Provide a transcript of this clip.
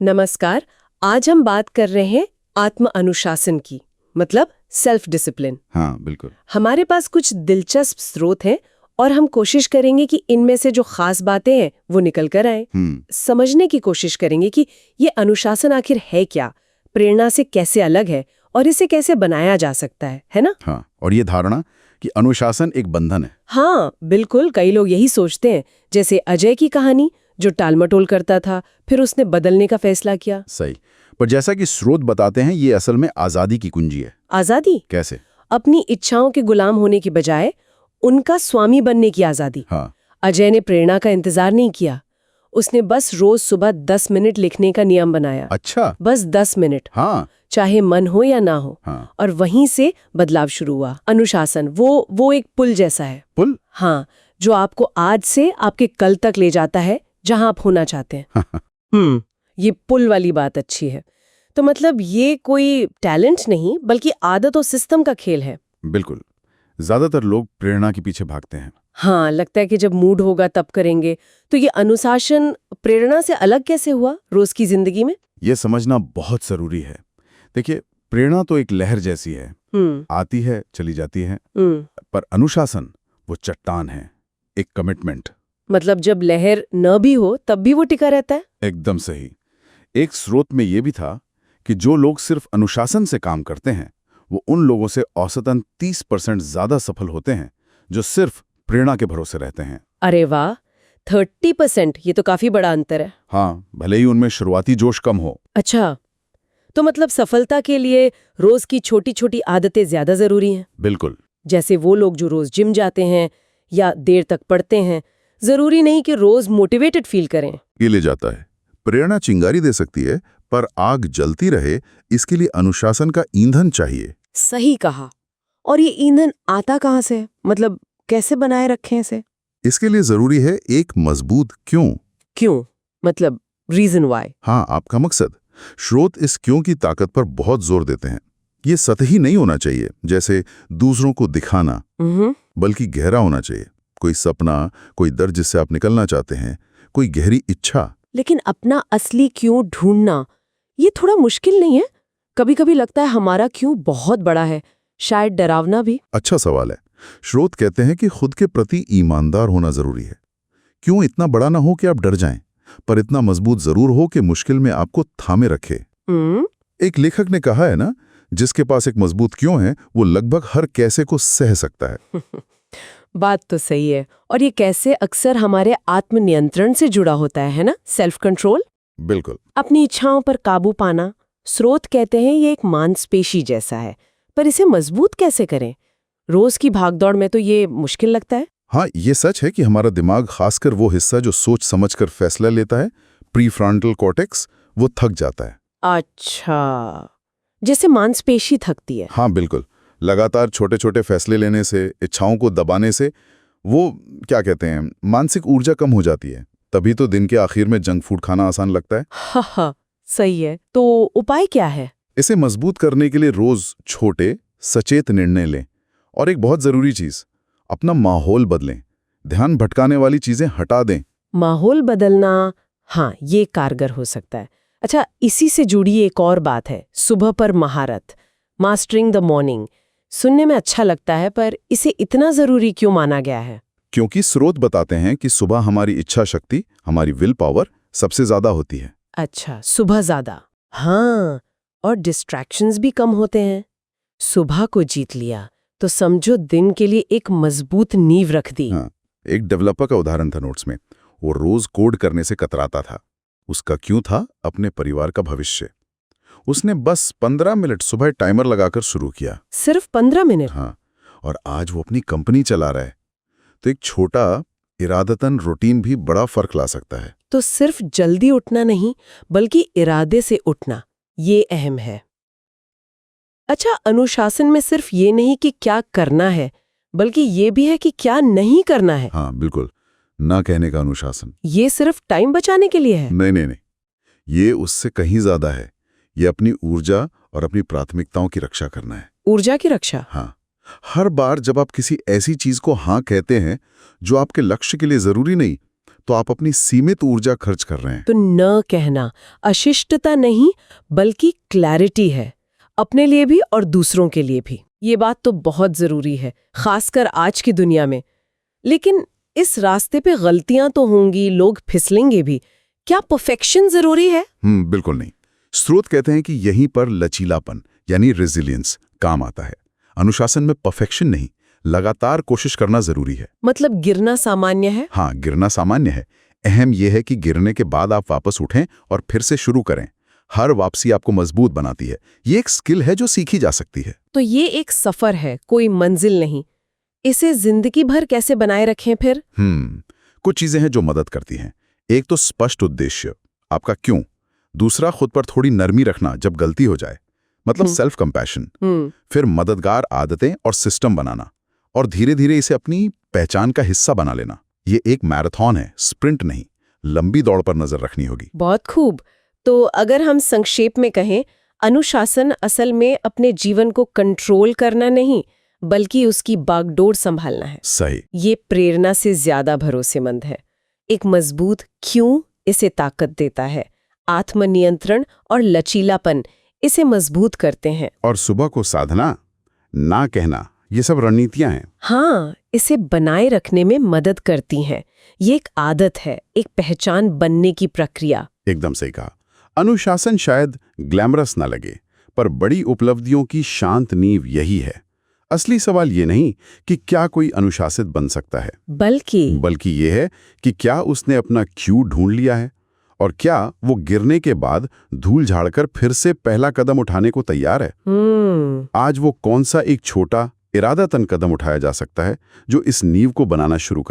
नमस्कार। आज हम बात कर रहे हैं आत्म अनुशासन की, मतलब सेल्फ डिसिप्लिन। हाँ, बिल्कुल। हमारे पास कुछ दिलचस्प स्रोत हैं और हम कोशिश करेंगे कि इनमें से जो खास बातें हैं वो निकल कर आए। समझने की कोशिश करेंगे कि ये अनुशासन आखिर है क्या, प्रेरणा से कैसे अलग है और इसे कैसे बनाया जा सकता है ना? हाँ, और ये धारणा कि अनुशासन एक बंधन है। हाँ बिल्कुल, कई लोग यही सोचते हैं। जैसे अजय की कहानी, जो टालमटोल करता था, फिर उसने बदलने का फैसला किया। सही। पर जैसा कि स्रोत बताते हैं, ये असल में आजादी की कुंजी है। आजादी कैसे? अपनी इच्छाओं के गुलाम होने की बजाय उनका स्वामी बनने की आजादी। हाँ। अजय ने प्रेरणा का इंतजार नहीं किया। उसने बस रोज सुबह 10 मिनट लिखने का नियम बनाया। अच्छा। बस 10 मिनट। हाँ। चाहे मन हो या ना हो। हाँ। और वहीं से बदलाव शुरू हुआ। अनुशासन वो एक पुल जैसा है। पुल? हाँ, जो आपको आज से आपके कल तक ले जाता है, जहां आप होना चाहते हैं। ये पुल वाली बात अच्छी है। तो मतलब ये कोई टैलेंट नहीं, बल्कि आदत और सिस्टम का खेल है। बिल्कुल। ज्यादातर लोग प्रेरणा के पीछे भागते हैं। हाँ, लगता है कि जब मूड होगा तब करेंगे। तो ये अनुशासन प्रेरणा से अलग कैसे हुआ रोज की जिंदगी में? ये समझना बहुत जरूरी है। देखिए, प्रेरणा तो एक लहर जैसी है, आती है चली जाती है। पर अनुशासन वो चट्टान है, एक कमिटमेंट। मतलब जब लहर न भी हो तब भी वो टिका रहता है? एकदम सही। एक स्रोत में ये भी था कि जो लोग सिर्फ अनुशासन से काम करते हैं, वो उन लोगों से औसतन 30% ज्यादा सफल होते हैं जो सिर्फ प्रेरणा के भरोसे रहते हैं। अरे वाह, 30%! ये तो काफी बड़ा अंतर है। हाँ, भले ही उनमें शुरुआती जोश कम हो। अच्छा, तो मतलब सफलता के लिए रोज की छोटी छोटी आदतें ज्यादा जरूरी हैं? बिल्कुल। जैसे वो लोग जो रोज जिम जाते हैं या देर तक पढ़ते हैं, जरूरी नहीं कि रोज मोटिवेटेड फील करें। ये ले जाता है। प्रेरणा चिंगारी दे सकती है, पर आग जलती रहे, इसके लिए अनुशासन का ईंधन चाहिए। सही कहा। और ये ईंधन आता कहाँ से? मतलब कैसे बनाए रखें इसे? इसके लिए जरूरी है एक मजबूत क्यों? मतलब रीजन वाई। हाँ, आपका मकसद। स्रोत इस क्यों की ताकत पर बहुत जोर देते हैं। ये सतही नहीं होना चाहिए, जैसे दूसरों को दिखाना, बल्कि गहरा होना चाहिए। कोई सपना, कोई दर्द जिससे आप निकलना चाहते हैं, कोई गहरी इच्छा। लेकिन अपना असली क्यों ढूंढना, ये थोड़ा मुश्किल नहीं है? कभी कभी लगता है हमारा क्यों बहुत बड़ा है, शायद डरावना भी। अच्छा सवाल है। स्रोत कहते हैं कि खुद के प्रति ईमानदार होना जरूरी है। क्यों इतना बड़ा ना हो कि आप डर जाएं, पर इतना मजबूत जरूर हो कि मुश्किल में आपको थामे रखे। एक लेखक ने कहा है ना, जिसके पास एक मजबूत क्यों है, वो लगभग हर कैसे को सह सकता है। बात तो सही है। और ये कैसे अक्सर हमारे आत्मनियंत्रण से जुड़ा होता है ना? Self control. बिल्कुल। अपनी इच्छाओं पर काबू पाना। स्रोत कहते हैं ये एक मांसपेशी जैसा है, पर इसे मजबूत कैसे करें? रोज की भागदौड़ में तो ये मुश्किल लगता है। हाँ, ये सच है कि हमारा दिमाग, खासकर वो हिस्सा जो सोच समझकर फैसला लेता है, प्रीफ्रंटल कॉर्टेक्स, वो थक जाता है। अच्छा, जैसे मांसपेशी थकती है। हाँ बिल्कुल। लगातार छोटे छोटे फैसले लेने से, इच्छाओं को दबाने से, वो क्या कहते हैं, मानसिक ऊर्जा कम हो जाती है। तभी तो दिन के आखिर में जंक फूड खाना आसान लगता है। हाँ, सही है। तो उपाय क्या है? इसे मजबूत करने के लिए रोज छोटे सचेत निर्णय लें। और एक बहुत जरूरी चीज, अपना माहौल बदलें। ध्यान भटकाने वाली चीजें हटा दें। माहौल बदलना, हाँ, ये कारगर हो सकता है। अच्छा, इसी से जुड़ी एक और बात है, सुबह पर महारत, मास्टरिंग द मॉर्निंग। सुनने में अच्छा लगता है, पर इसे इतना जरूरी क्यों माना गया है? क्योंकि स्रोत बताते हैं कि सुबह हमारी इच्छा शक्ति, हमारी विल पावर सबसे ज्यादा होती है। अच्छा, सुबह ज्यादा। हाँ, और डिस्ट्रैक्शंस भी कम होते हैं। सुबह को जीत लिया तो समझो दिन के लिए एक मजबूत नींव रख दी। हाँ, एक डेवलपर का उदाहरण था नोट्स में। वो रोज कोड करने से कतराता था। उसका क्यों था अपने परिवार का भविष्य। उसने बस 15 मिनट सुबह टाइमर लगाकर शुरू किया। सिर्फ 15 मिनट? हाँ, और आज वो अपनी कंपनी चला रहा है। तो एक छोटा इरादतन रूटीन भी बड़ा फर्क ला सकता है। तो सिर्फ जल्दी उठना नहीं, बल्कि इरादे से उठना, ये अहम है। अच्छा, अनुशासन में सिर्फ ये नहीं कि क्या करना है, बल्कि ये भी है कि क्या नहीं करना है। हाँ बिल्कुल, ना कहने का अनुशासन। ये सिर्फ टाइम बचाने के लिए है? नहीं नहीं नहीं, ये उससे कहीं ज्यादा है। ये अपनी ऊर्जा और अपनी प्राथमिकताओं की रक्षा करना है। ऊर्जा की रक्षा? हाँ, हर बार जब आप किसी ऐसी चीज को हाँ कहते हैं जो आपके लक्ष्य के लिए जरूरी नहीं, तो आप अपनी सीमित ऊर्जा खर्च कर रहे हैं। तो न कहना अशिष्टता नहीं बल्कि क्लैरिटी है, अपने लिए भी और दूसरों के लिए भी। ये बात तो बहुत जरूरी है, खासकर आज की दुनिया में। लेकिन इस रास्ते पे गलतियां तो होंगी, लोग फिसलेंगे भी। क्या परफेक्शन जरूरी है? बिल्कुल नहीं। स्रोत कहते हैं कि यहीं पर लचीलापन यानी रेजिलियंस काम आता है। अनुशासन में परफेक्शन नहीं, लगातार कोशिश करना जरूरी है। मतलब गिरना सामान्य है? हाँ, गिरना सामान्य है। अहम यह है कि गिरने के बाद आप वापस उठें और फिर से शुरू करें। हर वापसी आपको मजबूत बनाती है। ये एक स्किल है जो सीखी जा सकती है। तो ये एक सफर है, कोई मंजिल नहीं। इसे जिंदगी भर कैसे बनाए रखें फिर? कुछ चीजें हैं जो मदद करती हैं। एक तो स्पष्ट उद्देश्य, आपका क्यों। दूसरा, खुद पर थोड़ी नरमी रखना जब गलती हो जाए, मतलब सेल्फ कंपैशन। फिर मददगार आदतें और सिस्टम बनाना, और धीरे धीरे इसे अपनी पहचान का हिस्सा बना लेना। ये एक मैराथन है, स्प्रिंट नहीं। लंबी दौड़ पर नजर रखनी होगी। बहुत खूब। तो अगर हम संक्षेप में कहें, अनुशासन असल में अपने जीवन को कंट्रोल करना नहीं बल्कि उसकी बागडोर संभालना है। सही। ये प्रेरणा से ज्यादा भरोसेमंद है। एक मजबूत क्यों इसे ताकत देता है, आत्मनियंत्रण और लचीलापन इसे मजबूत करते हैं। और सुबह को साधना, ना कहना, ये सब रणनीतियां हैं। हाँ, इसे बनाए रखने में मदद करती हैं। ये एक आदत है, एक पहचान बनने की प्रक्रिया। एकदम सही कहा। अनुशासन शायद ग्लैमरस ना लगे, पर बड़ी उपलब्धियों की शांत नींव यही है। असली सवाल ये नहीं कि क्या कोई अनुशासित बन सकता है, बल्कि ये है कि क्या उसने अपना क्यों ढूंढ लिया है, और क्या वो गिरने के बाद धूल झाड़कर फिर से पहला कदम उठाने को तैयार है। आज वो कौन सा एक छोटा इरादतन कदम उठाया जा सकता है जो इस नींव को बनाना शुरू करे।